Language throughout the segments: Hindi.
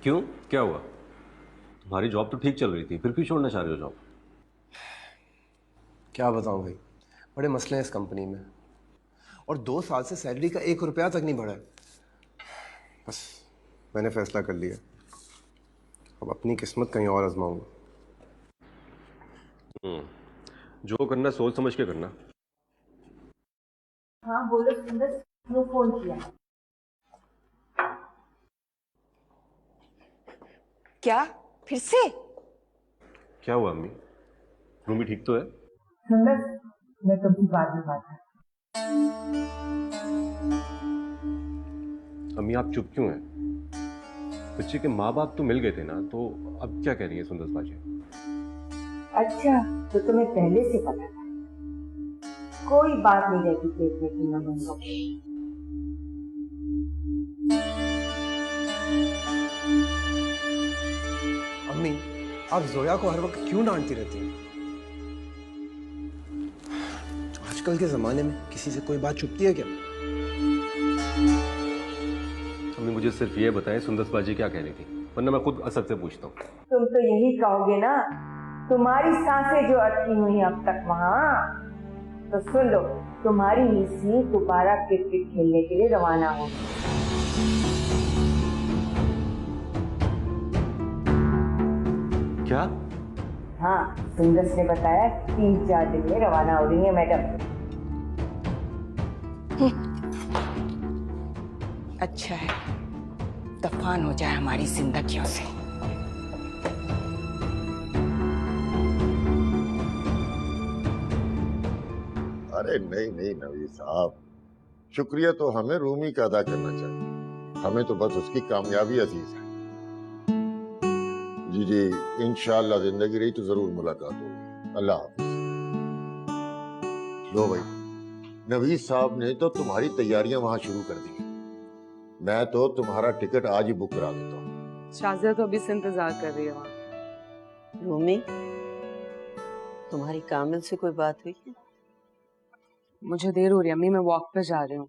क्यों, क्या हुआ? तुम्हारी जॉब तो ठीक चल रही थी, फिर क्यों छोड़ना चाह रहे हो जॉब? क्या बताऊं भाई, बड़े मसले हैं इस कंपनी में। और 2 साल से सैलरी का 1 रुपया तक नहीं बढ़ा है। बस मैंने फैसला कर लिया, अब अपनी किस्मत कहीं और आजमाऊंगा। जो करना सोच समझ के करना। हाँ बोलो सुंदर, क्यों फोन किया? क्या फिर से? क्या हुआ अम्मी? रूमी ठीक तो है? सुंदर, मैं कभी बाद में बात करती अम्मी आप चुप क्यों हैं? बच्चे के माँ बाप तो मिल गए थे ना, तो अब क्या कह रही है सुंदर बाजी? हूँ। अच्छा, तो तुम्हें पहले से पता था? कोई बात नहीं रहती पेट में तीनों महीनों की। अम्मी, आप जोया को हर वक्त क्यों डांटती रहती हैं? आजकल के जमाने में किसी से कोई बात छुपती है क्या? अम्मी मुझे सिर्फ ये बताएं सुंदर बाजी क्या कह रही थी, वरना मैं खुद असद से पूछता हूँ। तुम तो यही कहोगे ना, तुम्हारी सांसें जो अटकी हुई अब तक वहाँ। तो सुन लो, तुम्हारी मिसी दोबारा क्रिकेट खेलने के लिए रवाना हो। क्या? हाँ, सुंदर ने बताया 3-4 दिन में रवाना हो रही है मैडम। अच्छा है, तूफान हो जाए हमारी जिंदगियों से। अरे नहीं नहीं नवीद साहब, शुक्रिया तो हमें रूमी का अदा करना चाहिए। हमें तो बस उसकी कामयाबी अजीज है। जी जी, इंशाअल्लाह जिंदगी रही तो जरूर मुलाकात होगी। अल्लाह हाफिज। लो भाई, नवीद साहब ने तो तुम्हारी तैयारियां वहां शुरू कर दी। मैं तो तुम्हारा टिकट आज ही बुक करा देता हूँ। शाजिया तो अभी से इंतजार कर रही है वहाँ। रूमी, तुम्हारी कामिल से कोई बात हुई है? मुझे देर हो रही है अम्मी, मैं वॉक पे जा रही हूँ,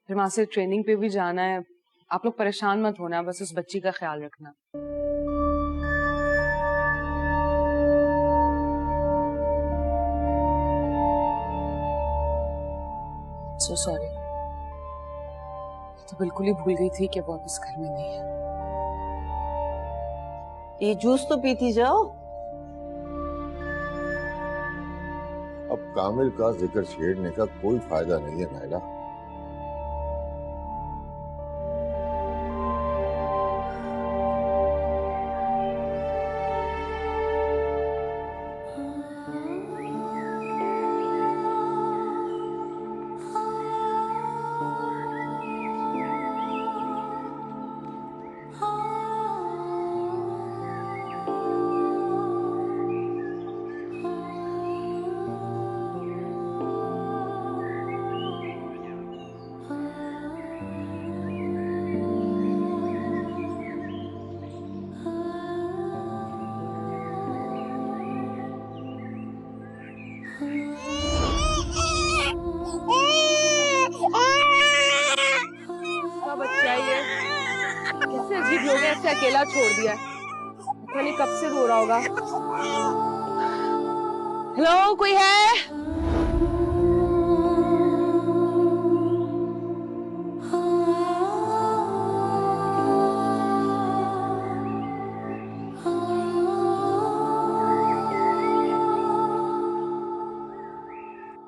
फिर वहां से ट्रेनिंग पे भी जाना है। आप लोग परेशान मत होना, बस उस बच्ची का ख्याल रखना। सो सॉरी, तो बिल्कुल ही भूल गई थी कि वो अब इस घर में नहीं है। ये जूस तो पीती जाओ। अब कामिल का जिक्र छेड़ने का कोई फायदा नहीं है नायला। कैसे अजीब लोग हैं, ऐसे अकेला छोड़ दिया है। पता नहीं कब से रो रहा होगा। हेलो, कोई है?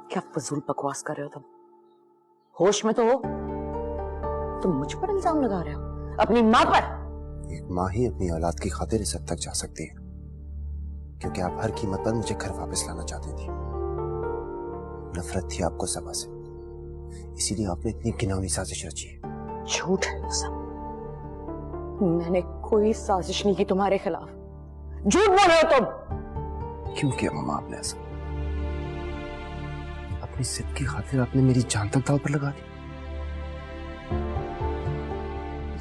क्या फजूल बकवास कर रहे हो तुम? होश में तो हो? तुम मुझ पर इल्जाम लगा रहे हो, अपनी माँ पर। एक माँ ही अपनी औलाद की खातिर इस हद तक जा सकती है, क्योंकि आप हर कीमत पर मुझे घर वापस लाना चाहती थी। नफरत थी आपको सबा से, इसीलिए आपने इतनी घिनौनी साजिश रची है। झूठ है ये सब। मैंने कोई साजिश नहीं की तुम्हारे खिलाफ। झूठ बोल रहे हो तुम। क्यों किया मामा आपने ऐसा? अपनी जिद की खातिर आपने मेरी जान तक दांव पर लगा दी।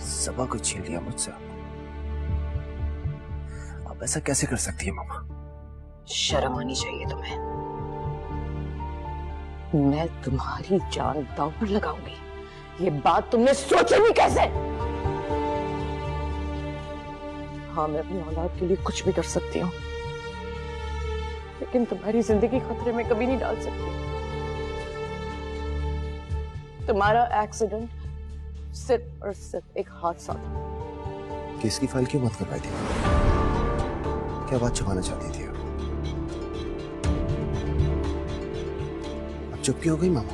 सबा को छीन लिया मुझसे। आप ऐसा कैसे कर सकती है मामा? शर्म आनी चाहिए तुम्हें। मैं तुम्हारी जान दांव पर लगाऊंगी, ये बात तुमने सोची भी कैसे? हाँ, मैं अपनी औलाद के लिए कुछ भी कर सकती हूँ, लेकिन तुम्हारी जिंदगी खतरे में कभी नहीं डाल सकती। तुम्हारा एक्सीडेंट सिर्फ और सिर्फ एक हादसा था। केस की फाइल क्यों बंद करवाई थी? क्या बात छुपाना चाहती थी आप? अब चुप क्यों हो गई मामा?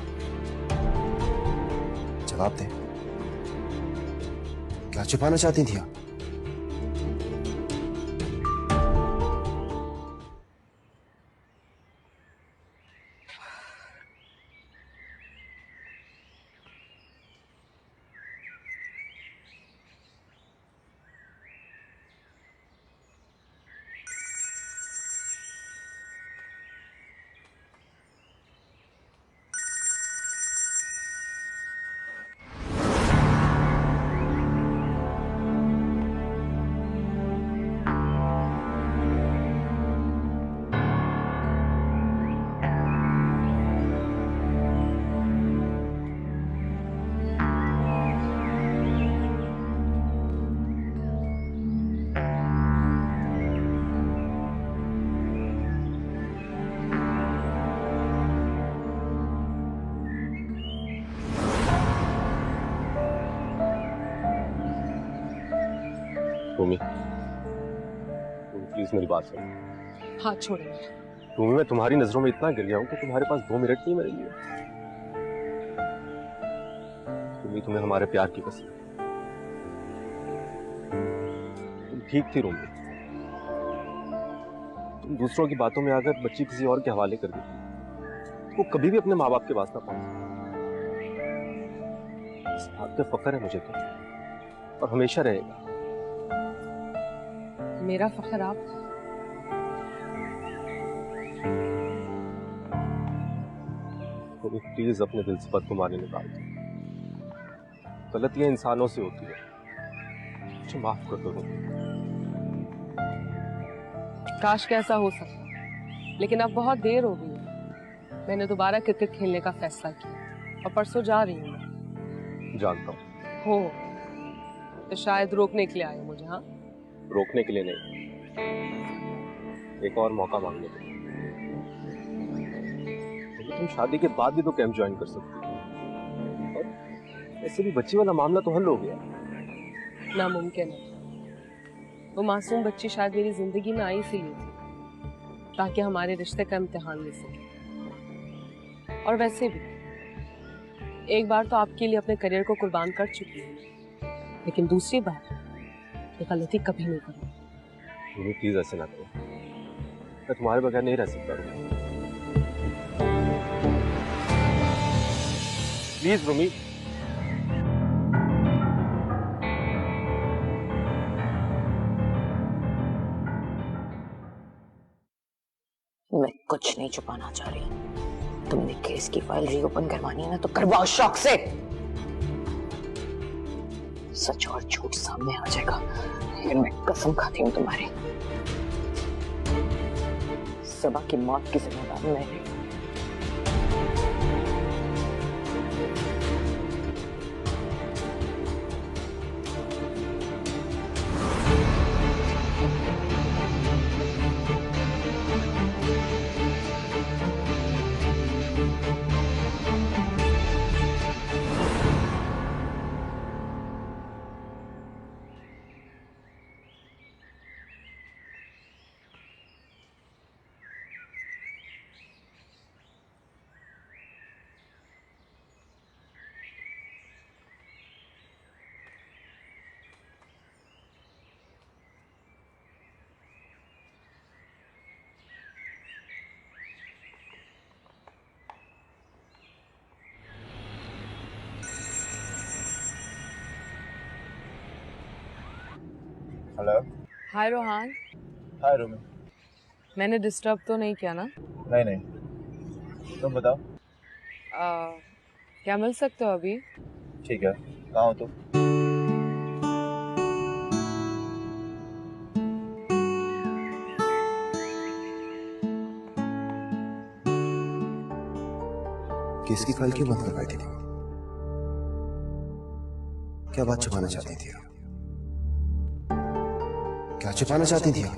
जवाब दें, क्या छुपाना चाहती थी आप? रूमी, प्लीज मेरी बात सुनो। हाथ छोड़िए। रूमी, मैं तुम्हारी नजरों में इतना गिर गया हूं कि तुम्हारे पास 2 मिनट नहीं मेरे लिए। रूमी, तुम्हें हमारे प्यार की कसम। तुम ठीक थी रूमी। तुम दूसरों की बातों में आकर बच्ची किसी और के हवाले कर दी। वो कभी भी अपने माँ बाप के पास ना पहुंच। इस बात पे फख्र है मुझे तो, और हमेशा रहेगा। मेरा फख्र आप। प्लीज अपने दिल से बदगुमानी निकाल दो। गलतियां इंसानों से होती है, मुझे माफ कर दो। काश कैसा हो सकता, लेकिन अब बहुत देर हो गई है। मैंने दोबारा क्रिकेट खेलने का फैसला किया और परसों जा रही हूँ मैं। जानता हूँ। हो तो शायद रोकने के लिए आए मुझे। हाँ, रोकने के लिए नहीं, एक और मौका मांगने के लिए। तुम शादी के बाद भी तो कैंप ज्वाइन कर सकती हो, और ऐसे भी बच्ची वाला मामला तो हल हो गया। नामुमकिन है। वो मासूम बच्ची शायद मेरी जिंदगी में आई इसीलिए थी ताकि हमारे रिश्ते का इम्तिहान ले सके। और वैसे भी एक बार तो आपके लिए अपने करियर को कुर्बान कर चुकी हूँ, लेकिन दूसरी बार ये गलती कभी नहीं करूँगी। प्लीज ऐसे ना करो, मैं तुम्हारे बगैर नहीं रह सकता। प्लीज रूमी। मैं कुछ नहीं छुपाना चाह रही। तुमने केस की फाइल रीओपन करवानी है ना, तो करवाओ शौक से। सच और झूठ सामने आ जाएगा, लेकिन मैं कसम खाती हूँ तुम्हारी। सबा की मौत की जिम्मेदार मैं नहीं। हेलो। हाय रोहान। हाय रूमी। मैंने डिस्टर्ब तो नहीं किया ना? नहीं नहीं, तुम बताओ। क्या मिल सकते हो अभी? ठीक है, कहाँ हो तुम? केस की फाइल क्यों बंद करवाई थी? क्या बात छुपाना चाहती थी आप? क्या छिपाना चाहती थी आप?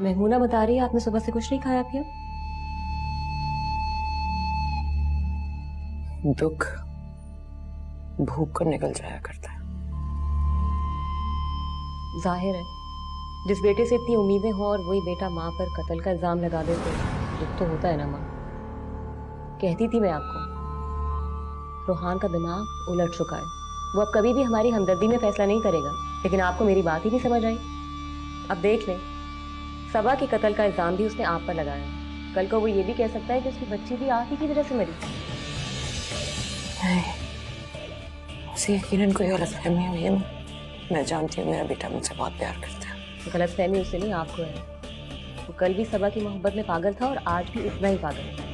महमूना बता रही है आपने सुबह से कुछ नहीं खाया पिया। दुख भूख कर निकल जाया करता है। जाहिर है जिस बेटे से इतनी उम्मीदें हो और वही बेटा माँ पर कत्ल का इल्जाम लगा दे तो दुख तो होता है ना माँ। कहती थी मैं आपको, रोहान का दिमाग उलट चुका है। वो अब कभी भी हमारी हमदर्दी में फैसला नहीं करेगा, लेकिन आपको मेरी बात ही नहीं समझ आई। अब देख लें, सबा के कत्ल का इल्जाम भी उसने आप पर लगाया। कल को वो ये भी कह सकता है कि उसकी बच्ची भी आप ही की वजह से मरी। उसे यकीनन कोई गलतफहमी हुई है। मैं जानती हूँ मेरा बेटा मुझसे बहुत प्यार करता है। गलतफहमी उससे नहीं, आपको है। वो कल भी सबा की मोहब्बत में पागल था और आज भी उतना ही पागल है।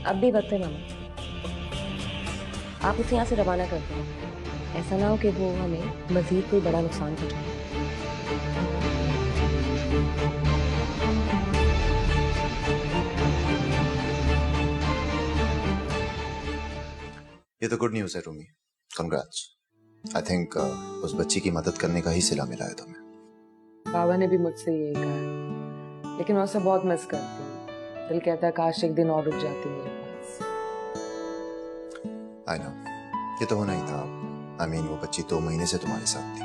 अब भी वक्त है मामा, आप उसे यहाँ से रवाना कर दो। ऐसा ना हो कि वो हमें मजीद कोई बड़ा नुकसान पहुंचाए। ये तो गुड न्यूज़ है रूमी, कंग्रेट्स। आई थिंक उस बच्ची की मदद करने का ही सिला मिला है तुम्हें। बाबा ने भी मुझसे यही कहा है, लेकिन मैं उसे बहुत मिस करती हूँ। दिल कहता है काश एक दिन और रुक जाती मेरे पास। आई नो, ये तो होना ही था। आई मीन वो बच्ची 2 महीने से तुम्हारे साथ थी।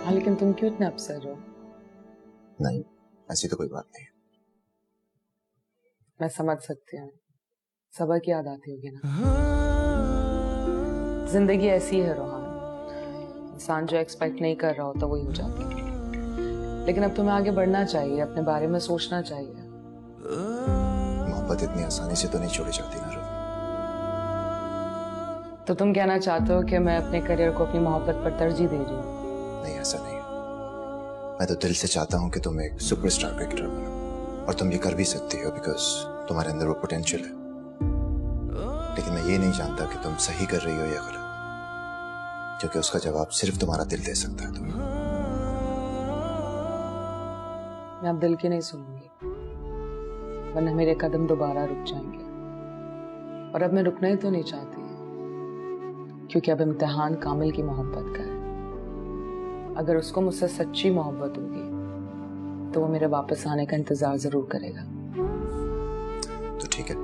हाँ, लेकिन तुम क्यों इतने अपसेट हो? नहीं, ऐसी तो कोई बात नहीं। मैं समझ सकती हूँ, सबा की याद आती होगी ना। जिंदगी ऐसी है रोहान, इंसान जो एक्सपेक्ट नहीं कर रहा होता वही हो जाता है। लेकिन अब तुम्हें आगे बढ़ना चाहिए, अपने बारे में सोचना चाहिए। मोहब्बत इतनी आसानी से तो नहीं छोड़ी जाती ना रूमी। तो तुम कहना चाहते हो कि मैं अपने करियर को अपनी मोहब्बत पर तरजीह दे रही हूँ? नहीं, ऐसा नहीं है। मैं तो दिल से चाहता हूँ कि तुम एक सुपरस्टार क्रिकेटर बनो, और तुम ये कर भी सकती हो बिकॉज तुम्हारे अंदर वो पोटेंशियल है। लेकिन मैं ये नहीं जानता कि तुम सही कर रही हो या गलत, क्योंकि उसका जवाब सिर्फ तुम्हारा दिल दे सकता है तुम्हें। मैं अब दिल की नहीं सुनूंगी, वरना मेरे कदम दोबारा रुक जाएंगे। और अब मैं रुकना ही तो नहीं चाहती, क्योंकि अब इम्तिहान कामिल की मोहब्बत का है। अगर उसको मुझसे सच्ची मोहब्बत होगी तो वो मेरे वापस आने का इंतजार जरूर करेगा। तो ठीक है,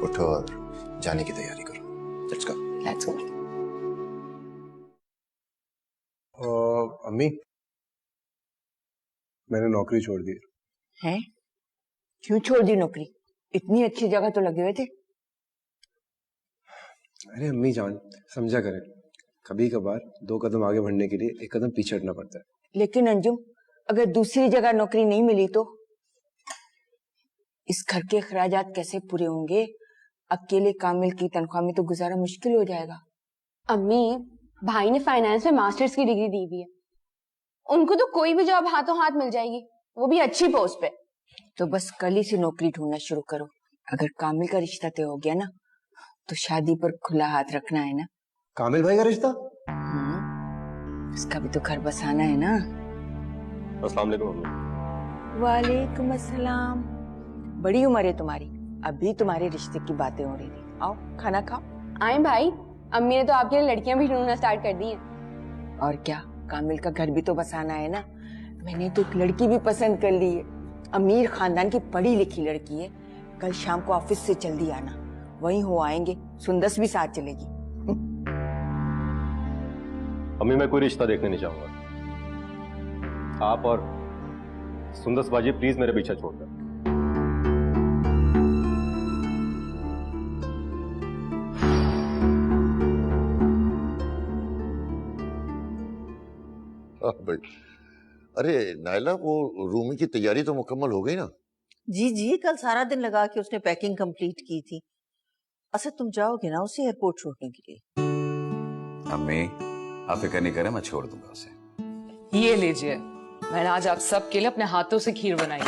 उठो और जाने की तैयारी करो। Let's go. Let's go. अम्मी, मैंने नौकरी छोड़ दी है? क्यों छोड़ दी नौकरी? इतनी अच्छी जगह तो लगे हुए थे। अरे अम्मी जान, समझा करें, कभी कभार 2 कदम आगे बढ़ने के लिए 1 कदम पीछे हटना पड़ता है। लेकिन अंजुम, अगर दूसरी जगह नौकरी नहीं मिली तो इस घर के अखराजात कैसे पूरे होंगे? अकेले कामिल की तनख्वाह में तो गुजारा मुश्किल हो जाएगा। अम्मी, भाई ने फाइनेंस में मास्टर्स की डिग्री दी हुई है, उनको तो कोई भी जॉब हाथों हाथ मिल जाएगी, वो भी अच्छी पोस्ट पे। तो बस कल ही से नौकरी ढूंढना शुरू करो। अगर कामिल का रिश्ता तय हो गया ना, तो शादी पर खुला हाथ रखना है ना। कामिल भाई का रिश्ता? उसका भी तो घर बसाना है ना। अस्सलाम वालेकुम अम्मी। वालेकुम अस्सलाम। बड़ी उम्र है तुम्हारी, अभी तुम्हारे रिश्ते की बातें हो रही थी। आओ खाना खाओ। आए भाई, अम्मी ने तो आपके लिए लड़कियां भी ढूंढना स्टार्ट कर दी हैं। और क्या, कामिल का घर भी तो बसाना है ना। मैंने तो एक लड़की भी पसंद कर ली है, अमीर खानदान की पढ़ी लिखी लड़की है। कल शाम को ऑफिस से जल्दी आना, वहीं हो आएंगे। सुंदस भी साथ चलेगी। अम्मी, मैं कोई रिश्ता देखने नहीं चाहूंगा। आप और सुंदस बाजी प्लीज मेरे पीछे छोड़ दें। भाई, अरे नायला, वो रूमी की तैयारी तो मुकम्मल हो गई ना? जी जी, कल सारा दिन लगा के उसने पैकिंग कंप्लीट की थी। अच्छा, तुम जाओगे ना उसे एयरपोर्ट छोड़ने के लिए? अम्मी, आप फिक्र नहीं करें, मैं छोड़ दूंगा उसे। ये लीजिए, मैंने आज आप सबके लिए अपने हाथों से खीर बनाई है।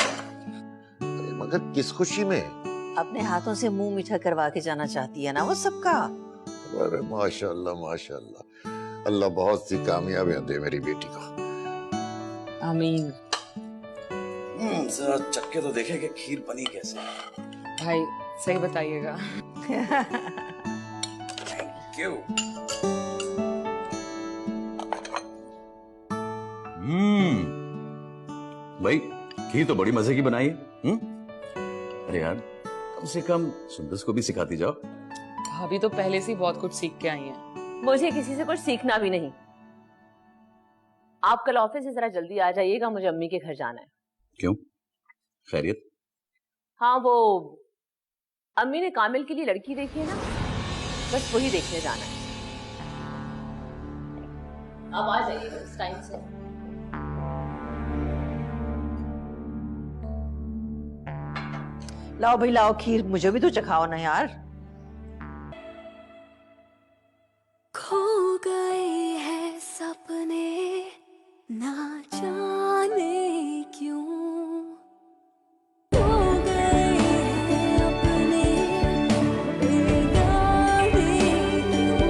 अरे मगर किस खुशी में? अपने हाथों से मुंह मीठा करवा के जाना चाहती है ना वो सबका। अरे माशाल्लाह माशाल्लाह, अल्लाह बहुत सी कामयाबियां दे मेरी बेटी को। आमीन। जरा चक्के तो देखें कि खीर बनी कैसे। भाई, सही बताइएगा। क्यों? भाई खीर तो बड़ी मजे की बनाई है। अरे यार कम से कम सुंदर को भी सिखाती जाओ। भाभी तो पहले से ही बहुत कुछ सीख के आई हैं। मुझे किसी से कुछ सीखना भी नहीं। आप कल ऑफिस से जरा जल्दी आ जाइएगा, मुझे अम्मी के घर जाना है। क्यों? खैरियत? हाँ, वो अम्मी ने कामिल के लिए लड़की देखी है ना, बस वही देखने जाना है। अब आ जाइएगा इस टाइम से। लाओ भाई लाओ खीर, मुझे भी तो चखाओ ना यार। खो गए हैं सपने ना जाने क्यों, खो गए हैं अपने बेगाने क्यों,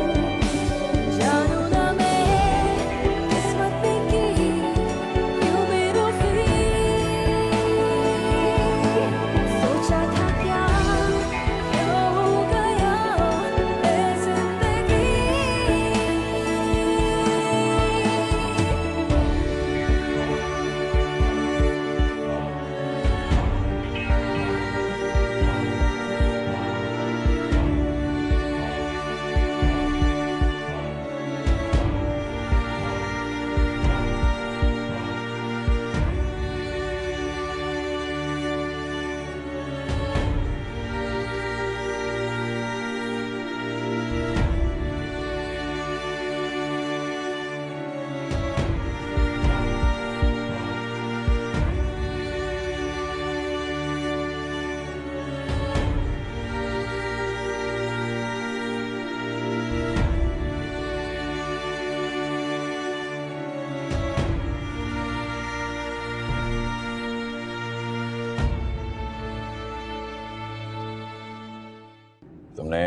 जानू ना मैं किस्मत की क्यों बेरुखी, सोचा था क्या हो गया है जिंदगी। तुमने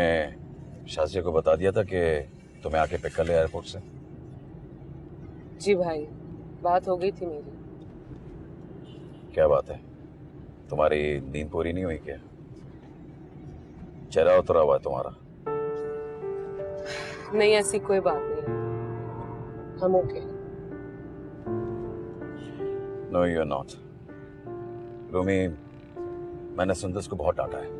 शाजिया को बता दिया था कि तुम्हें आके पिक कर ले एयरपोर्ट से? जी भाई, बात हो गई थी मेरी। क्या बात है? तुम्हारी नींद पूरी नहीं हुई क्या? चेहरा उतरा हुआ है तुम्हारा। नहीं, ऐसी कोई बात नहीं है, हम okay. No you are not. Rumi, मैंने सुंदर को बहुत डांटा है।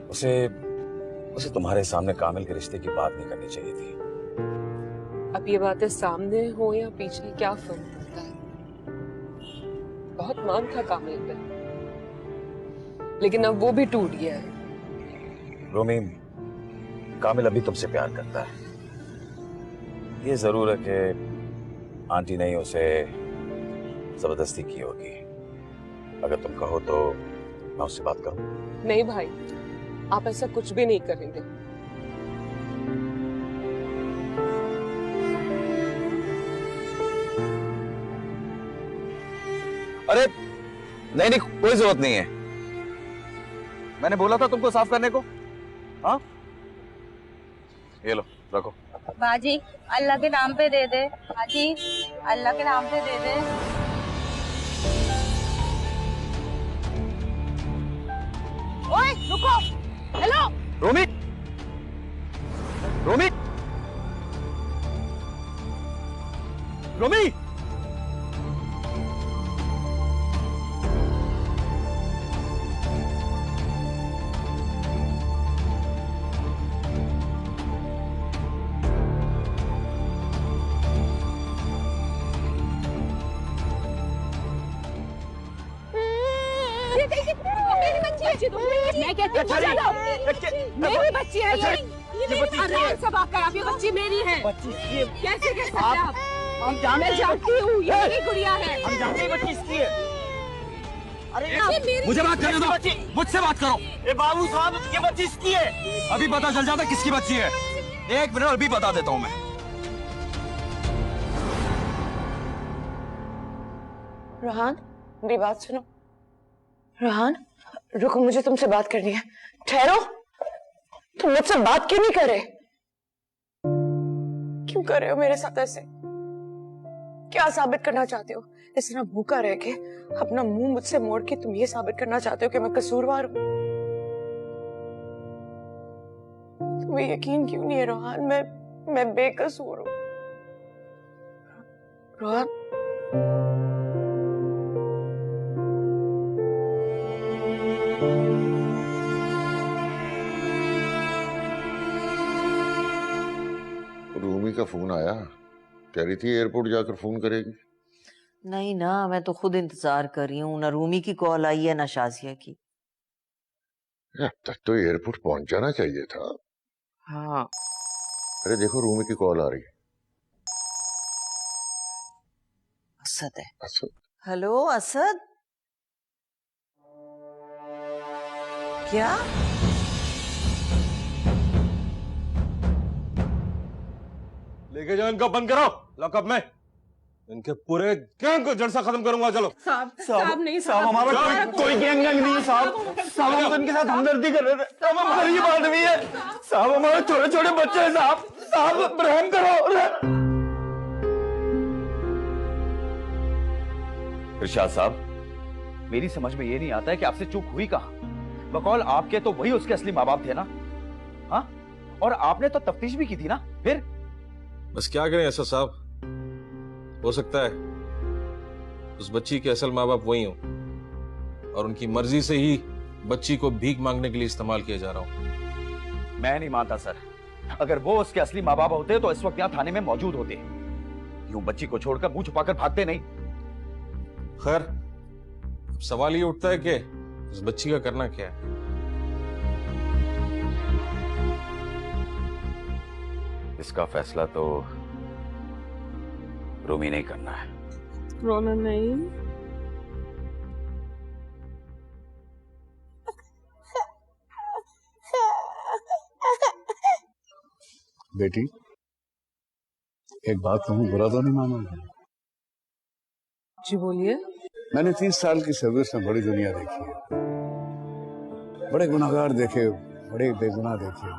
उसे तुम्हारे सामने कामिल के रिश्ते की बात नहीं करनी चाहिए थी। अब ये बातें सामने हो या पीछे क्या फर्क पड़ता है? बहुत मान था कामिल पे, लेकिन अब वो भी टूट गया है। रूमी, कामिल अभी तुमसे प्यार करता है। ये जरूर है कि आंटी ने उसे जबरदस्ती की होगी। अगर तुम कहो तो मैं उससे बात करूं। नहीं भाई, आप ऐसा कुछ भी नहीं करेंगे। अरे नहीं नहीं, कोई जरूरत नहीं है। मैंने बोला था तुमको साफ करने को। हाँ, ये लो रखो। बाजी अल्लाह के नाम पे दे दे, बाजी अल्लाह के नाम पे दे दे। ओए रुको, हेलो रोमी, रोमी, रोमी, मैं कहती हूँ मेरी बच्ची है ये आराम से बात कर। आप ये बच्ची मेरी है। कैसे कह सकते आप? हम जानती हूँ ये मेरी गुड़िया है। हम जानते हैं बच्ची इसकी है। अरे मुझे बात करने दो, मुझसे बात करो। ए बाबू साहब, ये बच्ची इसकी है। अभी पता चल जाता किसकी बच्ची है। एक मिनट, अभी बता देता हूँ मैं। रोहान, मेरी बात सुनो। रोहान रुको, मुझे तुमसे बात करनी है। ठहरो, तुम मुझसे बात क्यों नहीं कर रहे? क्यों कर रहे हो मेरे साथ ऐसे? क्या साबित करना चाहते हो? इस तरह भूखा रह के अपना मुंह मुझसे मोड़ के तुम ये साबित करना चाहते हो कि मैं कसूरवार हूं? तुम मुझसे बात करो। मैं कहती हूँ, नहीं भाई, आप ऐसा कुछ भी नहीं करेंगे। क्या साबित करना चाहते हो? इस तरह भूखा रह के अपना मुंह मुझसे मोड़ के तुम ये साबित करना चाहते हो कि मैं कसूरवार हूं? तुम्हें यकीन क्यों नहीं है रोहान? मैं बेकसूर हूँ रोहान। रूमी का फोन आया, कह रही थी एयरपोर्ट जाकर फोन करेगी। नहीं ना, मैं तो खुद इंतजार कर रही हूँ। ना रूमी की कॉल आई है ना शाजिया की। अब तक तो एयरपोर्ट पहुंच जाना चाहिए था। हाँ अरे देखो रूमी की कॉल आ रही है। असद है। असद? हेलो असद, क्या? लेके जाओ इनको, बंद करो लॉकअप में। इनके पूरे गैंग को जड़ से खत्म करूंगा। चलो साहब नहीं साहब, हमारा कोई गैंग नहीं है साहब। साहब हम तो इनके साथ हमदर्दी कर रहे थे। साहब हम गरीब आदमी है साहब, हमारे छोटे छोटे बच्चे हैं साहब। साहब रहम करो। इरशाद साहब, मेरी समझ में ये नहीं आता है कि आपसे चूक हुई कहां। बकौल आपके तो वही उसके असली माँ बाप थे ना? हाँ, और आपने तो तफ्तीश भी की थी ना। फिर बस क्या करें ऐसा साहब, हो सकता है उस बच्ची के असल माँ बाप वही हो और उनकी मर्जी से ही बच्ची को भीख मांगने के लिए इस्तेमाल किया जा रहा हूं। मैं नहीं मानता सर। अगर वो उसके असली माँ बाप होते तो इस वक्त यहाँ थाने में मौजूद होते। यूं बच्ची को छोड़कर मुंह छुपाकर भागते नहीं। खैर, अब सवाल ये उठता है कि उस बच्ची का करना क्या है। इसका फैसला तो रूमी नहीं करना है। रोना नहीं। बेटी, एक बात कहूँ, बुरा तो नहीं मानोगे? जी बोलिए। मैंने 30 साल की सर्विस में बड़ी दुनिया देखी है, बड़े गुनाहगार देखे, बड़े बेगुनाह देखे,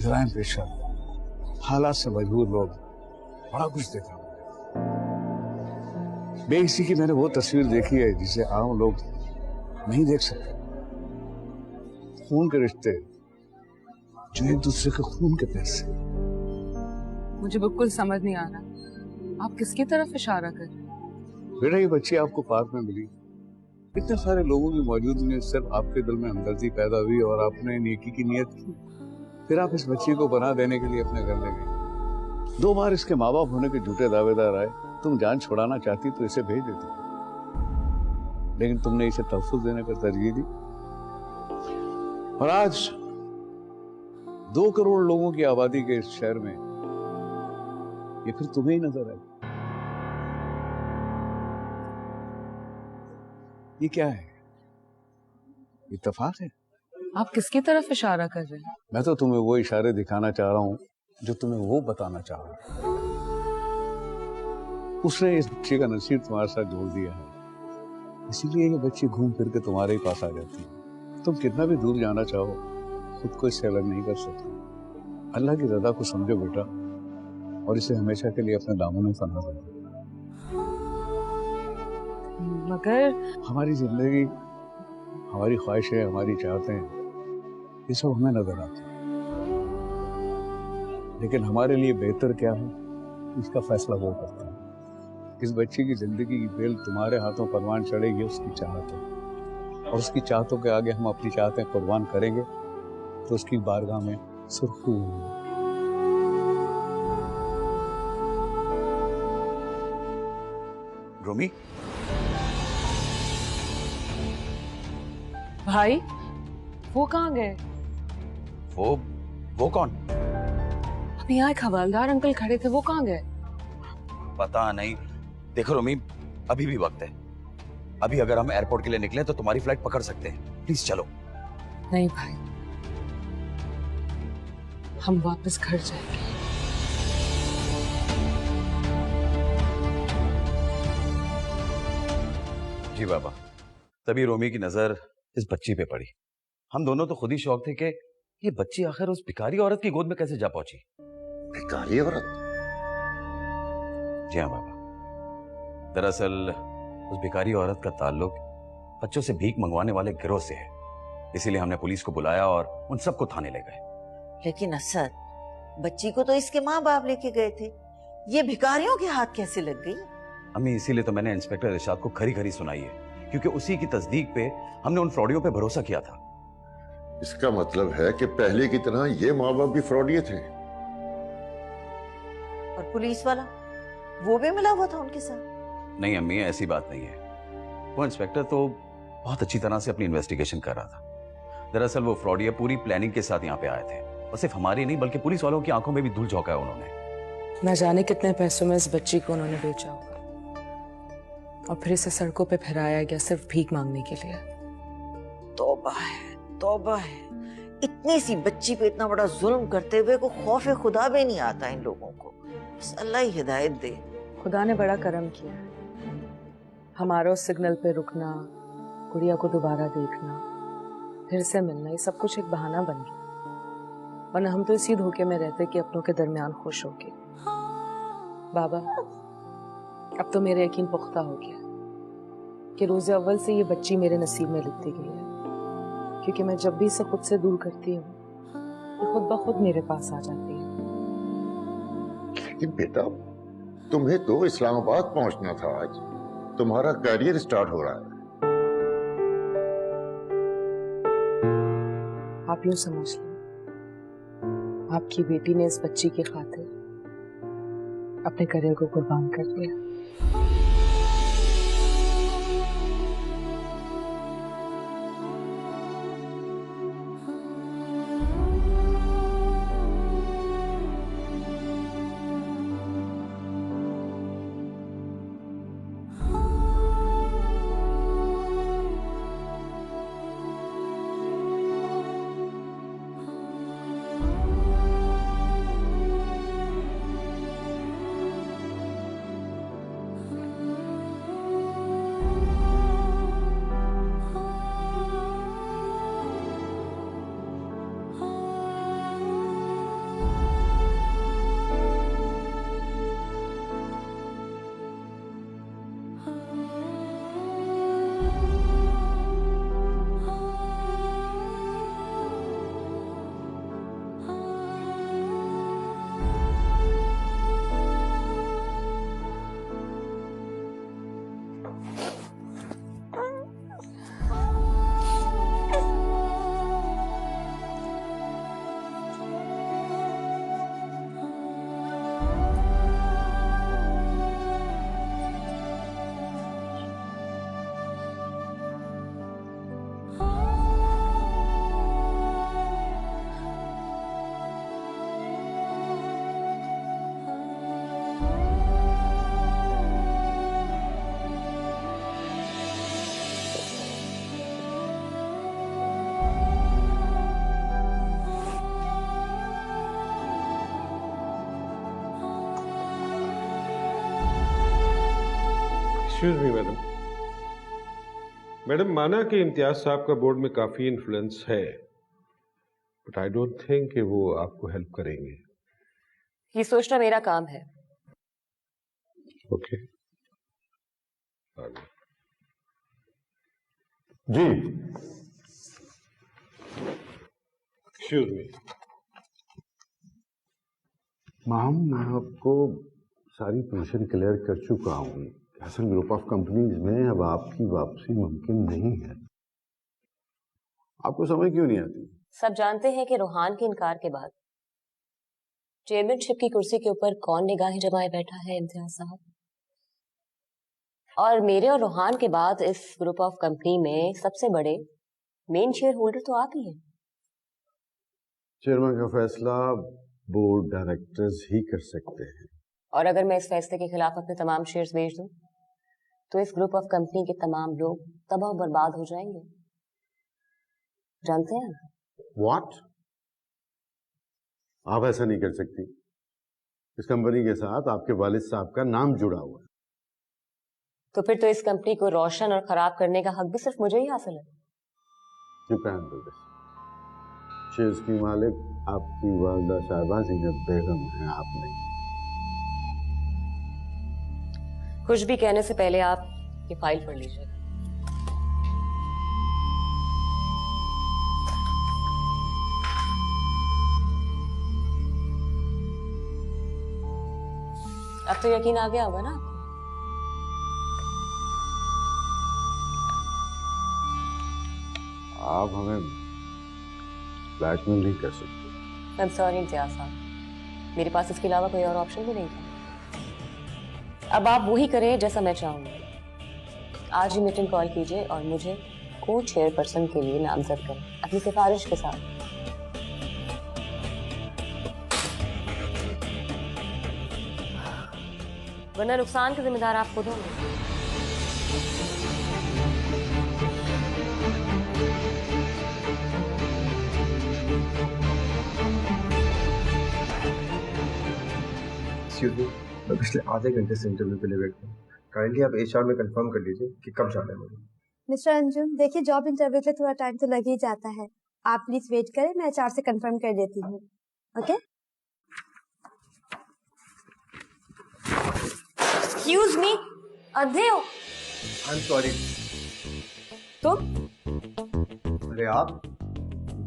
जराइम पेशा, हालात से मजबूर लोग, बड़ा कुछ देखा। बेइज्जती की मैंने वो तस्वीर देखी है जिसे आम लोग नहीं देख सकते। खून के रिश्ते जो एक दूसरे के खून के पैसे। मुझे बिल्कुल समझ नहीं आ रहा आप किसकी तरफ इशारा कर रहे हैं। बेटा, ये बच्ची आपको पार्क में मिली, इतने सारे लोगों की मौजूदगी में सिर्फ आपके दिल में हमदर्दी पैदा हुई और आपने नेकी की नियत की। फिर आप इस बच्ची को बना देने के लिए अपने घर ले गए। 2 बार इसके माँ बाप होने के झूठे दावेदार आए। तुम जान छुड़ाना चाहती तो इसे भेज देती, लेकिन तुमने इसे तहफ्फुज़ देने पर तरजीह दी। और आज 2 करोड़ लोगों की आबादी के इस शहर में ये फिर तुम्हें ही नजर आई। ये क्या है? इत्तेफाक है? आप किसकी तरफ इशारा कर रहे हैं? मैं तो तुम्हें वो इशारे दिखाना चाह रहा हूं जो तुम्हें वो बताना चाह रहा हूं। उसने इस बच्ची का नसीब तुम्हारे साथ जोड़ दिया है, इसीलिए ये बच्ची घूम फिर के तुम्हारे ही पास आ जाती है। तुम कितना भी दूर जाना चाहो, खुद को इससे अलग नहीं कर सकते। अल्लाह की रज़ा को समझो बेटा, और इसे हमेशा के लिए अपने दामन में फना दो। मगर हमारी जिंदगी, हमारी ख्वाहिशें, हमारी चाहतें, ये सब हमें नजर आती है, लेकिन हमारे लिए बेहतर क्या है इसका फैसला वो करता है। इस बच्ची की जिंदगी की बेल तुम्हारे हाथों परवान चढ़ेगी उसकी चाहत है, और उसकी चाहतों के आगे हम अपनी चाहतें कुर्बान करेंगे तो उसकी बारगाह में सुरखू होंगे। रूमी, भाई वो कहाँ गए? वो कौन? अभी यहाँ एक हवलदार अंकल खड़े थे, वो कहाँ गए? पता नहीं। देखो रूमी, अभी भी वक्त है। अभी अगर हम एयरपोर्ट के लिए निकले तो तुम्हारी फ्लाइट पकड़ सकते हैं। प्लीज चलो। नहीं भाई, हम वापस घर जाएंगे। जी बाबा। तभी रोमी की नजर इस बच्ची पे पड़ी। हम दोनों तो खुद ही शौक थे कि ये बच्ची आखिर उस भिखारी औरत की गोद में कैसे जा पहुंची। भिखारी औरत? जी हाँ बाबा। दरअसल उस भिखारी औरत का ताल्लुक बच्चों से भीख मंगवाने वाले गिरोह से है, इसीलिए हमने पुलिस को बुलाया और उन सबको थाने ले गए। लेकिन असद, बच्ची को तो इसके माँ बाप लेके गए थे, ये भिखारियों के हाथ कैसे लग गई? अम्मी इसीलिए तो मैंने इंस्पेक्टर इरशाद को खरी खरी सुनाई है, क्योंकि उसी की तस्दीक पे हमने उन फ्रॉडियों पे भरोसा किया था। इसका मतलब है कि पहले की तरह ये माँ बाप भी फ्रॉडिये थे। और पुलिस वाला, वो भी मिला हुआ था उनके साथ? नहीं अम्मी, ऐसी बात नहीं है। वो इंस्पेक्टर तो बहुत अच्छी तरह से अपनी इन्वेस्टिगेशन कर रहा था। दरअसल वो फ्रॉडिया पूरी प्लानिंग के साथ यहाँ पे आए थे, और सिर्फ हमारी नहीं बल्कि पुलिस वालों की आंखों में भी धूल झोंका है उन्होंने। न जाने कितने पैसों में इस बच्ची को उन्होंने बेचा होगा, और फिर इसे सड़कों पे फहराया गया सिर्फ भीख मांगने के लिए। तौबा है, तौबा है। इतनी सी बच्ची पे इतना बड़ा जुल्म करते हुए को खौफ खुदा भी नहीं आता इन लोगों को। बस अल्लाह ही हिदायत दे। खुदा ने बड़ा करम किया है, हमारा उस सिग्नल पे रुकना, गुड़िया को दोबारा देखना, फिर से मिलना, ये सब कुछ एक बहाना बन गया। वरना हम तो इसी धोखे में रहते कि अपनों के दरमियान खुश होके। बाबा, अब तो मेरा यकीन पुख्ता हो गया कि रोज़े अव्वल से ये बच्ची मेरे नसीब में लिखती गई है, क्योंकि मैं जब भी इसे खुद से दूर करती हूँ, ये खुद ब खुद मेरे पास आ जाती है। लेकिन बेटा, तुम्हें तो इस्लामाबाद पहुंचना था आज, तुम्हारा करियर स्टार्ट हो रहा है। आप यूं समझ लो, आपकी बेटी ने इस बच्ची की खातिर अपने करियर को कुर्बान कर दिया। Excuse me madam. मैडम, माना कि इम्तियाज साहब का बोर्ड में काफी इन्फ्लुएंस है, बट आई डोंट थिंक कि वो आपको हेल्प करेंगे। ये सोचना मेरा काम है। ओके जी। एक्सक्यूज मी मैम, मैं आपको सारी पोजीशन क्लियर कर चुका हूँ। हसन ग्रुप ऑफ कंपनीज में अब आपकी वापसी मुमकिन नहीं है। आपको समझ क्यों नहीं आती? सब जानते हैं कि रूहान के इनकार के बाद चेयरमैनशिप की कुर्सी के ऊपर कौन निगाहें जमाए बैठा है? इम्तियाज साहब। और मेरे और रूहान के बाद इस ग्रुप ऑफ कंपनी में सबसे बड़े मेन शेयर होल्डर तो आप ही हैं। चेयरमैन का फैसला बोर्ड डायरेक्टर्स ही कर सकते हैं। और अगर मैं इस फैसले के खिलाफ अपने तमाम शेयर्स बेच दूं, तो इस ग्रुप ऑफ कंपनी के तमाम लोग तबाह बर्बाद हो जाएंगे। जानते हैं? व्हाट? आप ऐसा नहीं कर सकती। इस कंपनी के साथ आपके वालिद साहब का नाम जुड़ा हुआ है। तो फिर तो इस कंपनी को रोशन और खराब करने का हक भी सिर्फ मुझे ही हासिल है। You can do this. Shares की मालिक आपकी वालिदा साहिबा ज़ीनब बेगम है, आप नहीं। कुछ भी कहने से पहले आप ये फाइल पढ़ लीजिए। अब तो यकीन आ गया होगा ना? आप हमें ब्लैकमेल नहीं कर सकते। I'm sorry इम्तियाज साहब, मेरे पास इसके अलावा कोई और ऑप्शन भी नहीं था। अब आप वही करें जैसा मैं चाहूंगी। आज ही मीटिंग कॉल कीजिए और मुझे को चेयरपर्सन के लिए नामजद करें अपनी सिफारिश के साथ। वरना नुकसान के जिम्मेदार आप खुद होंगे। मैं पिछले आधे घंटे से इंटरव्यू के लिए वेट कर रहा हूँ। काइंडली आप एचआर में कंफर्म कर लीजिए कि कब जाना है मुझे। मिस्टर अंजुम, देखिए जॉब इंटरव्यू के लिए थोड़ा टाइम तो लग ही जाता है। आप प्लीज वेट करें, मैं एचआर से कंफर्म कर देती हूँ। ओके? एक्सक्यूज मी, अंधे हो? I am sorry. तुम? अरे आप,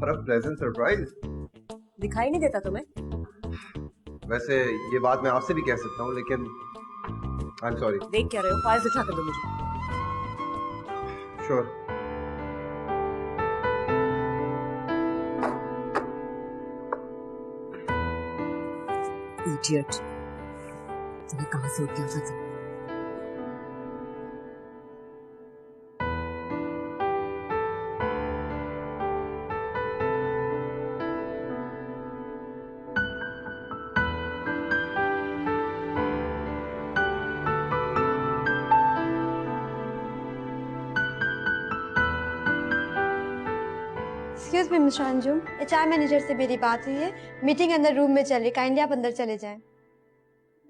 फॉर अ प्लेजेंट सरप्राइज। दिखाई नहीं देता तुम्हें? वैसे ये बात मैं आपसे भी कह सकता हूँ, लेकिन आई एम सॉरी। देख क्या रहे हो? फाइल उठा कर दो मुझे। श्योर। इडियट, तुम्हें कहां से उठ गया था? Excuse me mister Anjum, HR manager से मेरी बात हुई है। मीटिंग अंदर रूम में चल रही, काइंडली आप अंदर चले जाएं।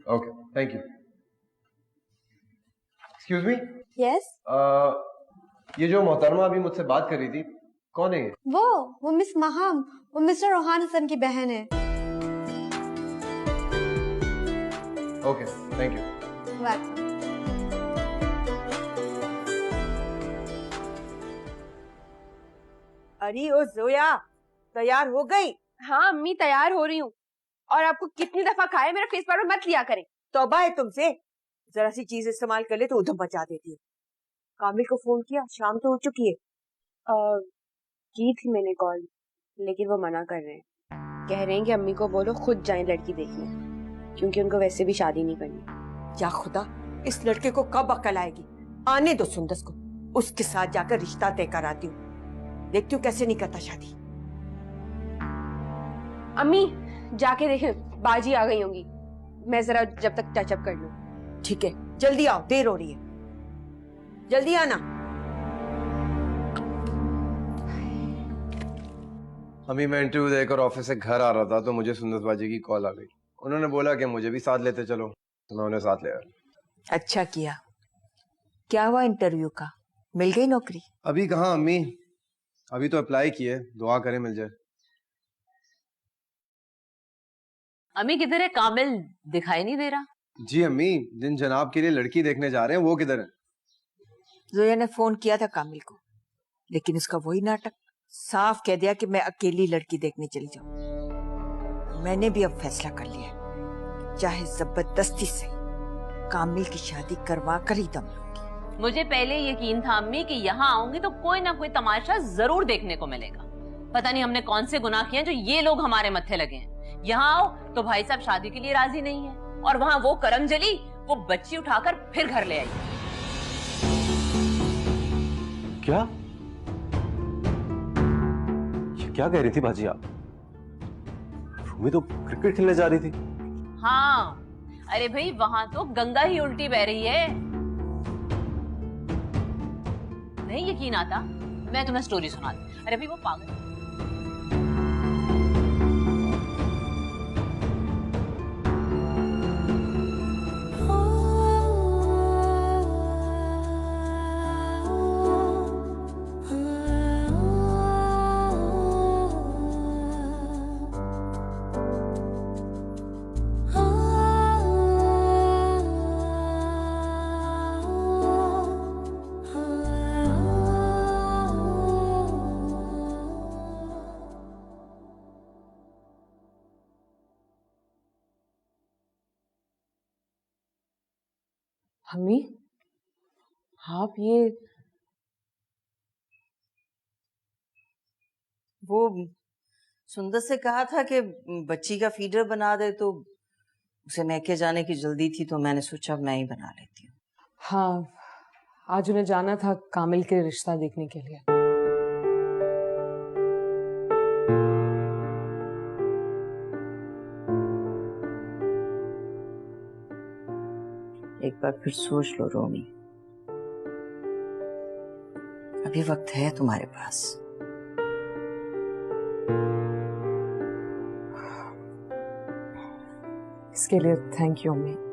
Okay, thank you. Excuse me. Yes? ये जो मोहतरमा अभी मुझसे बात कर रही थी, कौन है ये? वो मिस महम, वो मिस्टर रोहान हसन की बहन है। Okay, thank you. वेलकम। अरे ओ जोया, तैयार हो गई? हाँ अम्मी, तैयार हो रही हूँ। और आपको कितनी दफा खाए, मेरा फेस पाउडर मत लिया करें। तौबा है तुमसे, जरा सी चीज इस्तेमाल कर ले तो उधम मचा देती है। कामिल को फोन किया? शाम तो हो चुकी है। की थी मैंने कॉल, लेकिन वो मना कर रहे हैं। कह रहे हैं कि अम्मी को बोलो खुद जाएं लड़की देखने, क्योंकि उनको वैसे भी शादी नहीं करनी। या खुदा, इस लड़के को कब अकल आएगी? आने दो सुंदस को, उसके साथ जाकर रिश्ता तय कराती हूँ। देखती हूँ कैसे नहीं करता शादी। अम्मी जाके देखें, बाजी आ गई होंगी। मैं जरा जब तक टचअप कर लूं। ठीक है, जल्दी आओ, देर हो रही है। जल्दी आना। अभी मैं इंटरव्यू देकर ऑफिस से घर आ रहा था तो मुझे सुंदस बाजी की कॉल आ गई। उन्होंने बोला कि मुझे भी साथ लेते चलो, तो मैं उन्हें साथ ले आया। अच्छा किया। क्या हुआ इंटरव्यू का? मिल गई नौकरी? अभी कहाँ अम्मी, अभी तो अप्लाई किए, दुआ करें मिल जाए। अम्मी किधर है? कामिल दिखाई नहीं दे रहा। जी अम्मी, जिन जनाब के लिए लड़की देखने जा रहे हैं वो किधर है? जोया ने फोन किया था कामिल को, लेकिन उसका वही नाटक। साफ कह दिया कि मैं अकेली लड़की देखने चली जाऊं। मैंने भी अब फैसला कर लिया, चाहे जबरदस्ती से कामिल की शादी करवा कर ही दम लूंगी। मुझे पहले यकीन था अम्मी कि यहाँ आऊंगी तो कोई ना कोई तमाशा जरूर देखने को मिलेगा। पता नहीं हमने कौन से गुनाह किए हैं जो ये लोग हमारे मत्थे लगे हैं। यहाँ आओ तो भाई साहब शादी के लिए राजी नहीं है, और वहाँ वो करमजली वो बच्ची उठाकर फिर घर ले आई। क्या? ये क्या कह रही थी बाजी आप? रूमी तो क्रिकेट खेलने जा रही थी। हाँ, अरे भाई वहाँ तो गंगा ही उल्टी बह रही है। नहीं यकीन आता? मैं तुम्हें स्टोरी सुनाती। अरे भाई वो पागल अम्मी, आप ये वो सुंदर से कहा था कि बच्ची का फीडर बना दे, तो उसे मैके जाने की जल्दी थी तो मैंने सोचा मैं ही बना लेती हूँ। हाँ, आज उन्हें जाना था कामिल के रिश्ता देखने के लिए। एक बार फिर सोच लो रोमी, अभी वक्त है तुम्हारे पास। इसके लिए थैंक यू अम्मी।